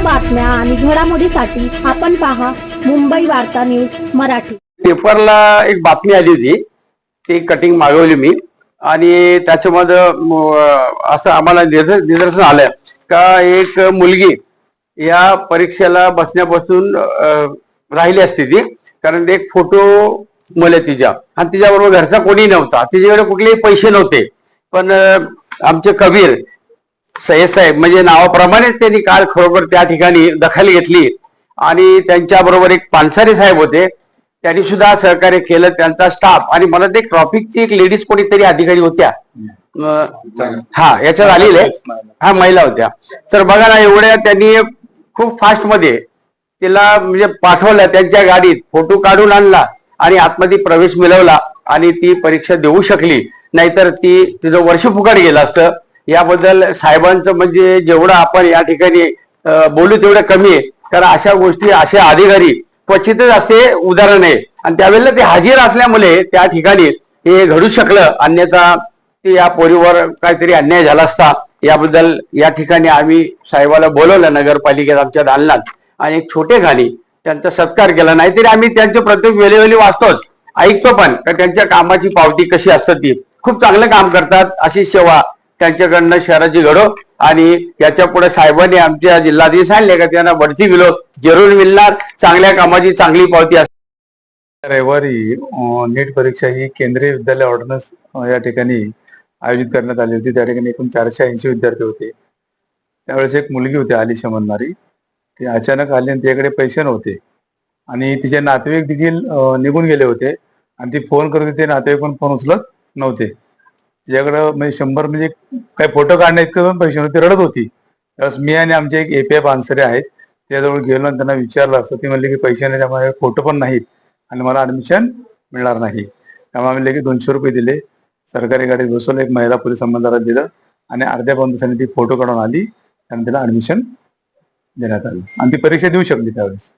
बातम्या आणि घडामोडीसाठी आपण पहा मुंबई वार्ता न्यूज मराठी। पेपरला एक बातमी आली होती, ती कटिंग मागवली मी आणि त्याच्यामध्ये असं आम्हाला निदर्शन आलं का एक मुलगी या परीक्षेला बसण्यापासून राहिली असती ती, कारण एक फोटो मुले तिच्या आणि तिच्याबरोबर घरचा कोणी नव्हता, तिच्याकडे कुठलेही पैसे नव्हते। पण आमचे कबीर सय्यद साहेब म्हणजे नावाप्रमाणे त्यांनी काल खरोखर त्या ठिकाणी दखल घेतली आणि त्यांच्या बरोबर एक पानसारे साहेब होते, त्यांनी सुद्धा सहकार्य केलं, त्यांचा स्टाफ आणि मला ते ट्रॉफिकची एक लेडीज कोणीतरी अधिकारी होत्या, हा याच्यात आलेले, हा महिला होत्या। तर बघा ना, एवढ्या त्यांनी खूप फास्ट मध्ये तिला म्हणजे पाठवलं, त्यांच्या गाडीत फोटो काढून आणला आणि आतमध्ये प्रवेश मिळवला आणि ती परीक्षा देऊ शकली, नाहीतर तिचं वर्ष फुकट गेलं असतं। याबद्दल साहेबांचं म्हणजे जेवढं आपण या ठिकाणी बोलू तेवढं कमी आहे, कारण अशा गोष्टी असे अधिकारी क्वचितच असे उदाहरण आहे आणि त्यावेळेला ते हजर असल्यामुळे त्या ठिकाणी हे घडू शकलं, अन्यथा ते या पोरीवर काहीतरी अन्याय झाला असता। याबद्दल या ठिकाणी आम्ही साहेबाला बोलवलं नगरपालिकेत आमच्या दालनात आणि एक छोटे खाली त्यांचा सत्कार केला, नाहीतरी आम्ही त्यांचे प्रत्येक वेळोवेळी वाचतोच, ऐकतो पण का त्यांच्या कामाची पावती कशी असतात, ती खूप चांगलं काम करतात, अशी सेवा त्यांच्याकडनं शहराची घडो आणि याच्या पुढे साहेबांनी आमच्या जिल्हाधिकारी सांगले का त्यांना बढती विलो जरूर मिळणार, चांगल्या कामाची चांगली पावती असते। रविवारी नीट परीक्षा ही केंद्रीय विद्यालय ऑर्डिनन्स या ठिकाणी आयोजित करण्यात आली होती। त्या ठिकाणी एकूण 480 विद्यार्थी होते। त्यावेळेस एक मुलगी होती आलिशा म्हणणारी, ती अचानक आली आणि तिच्याकडे पैसे नव्हते आणि तिचे नातेवाईक देखील निघून गेले होते आणि ती फोन करत होती, नातेवाईक पण फोन उचलत नव्हते। तिच्याकडं म्हणजे 100 म्हणजे काही फोटो काढण्या इतकं पण पैसे नव्हते, रडत होती। त्यावेळेस मी आणि आमचे एक API पानसरे आहेत त्याजवळ गेलो आणि त्यांना विचारलं असतं, ती म्हणली की पैसे नाही, त्यामुळे फोटो पण नाहीत आणि मला ऍडमिशन मिळणार नाही। त्यामुळे आम्ही लगेच 200 रुपये दिले, सरकारी गाडीत बसवलं, एक महिला पोलीस अंमलदारात दिलं आणि अर्ध्या पाऊण तासाने ती फोटो काढून आली आणि तिला ऍडमिशन देण्यात आलं आणि ती परीक्षा देऊ शकली त्यावेळेस।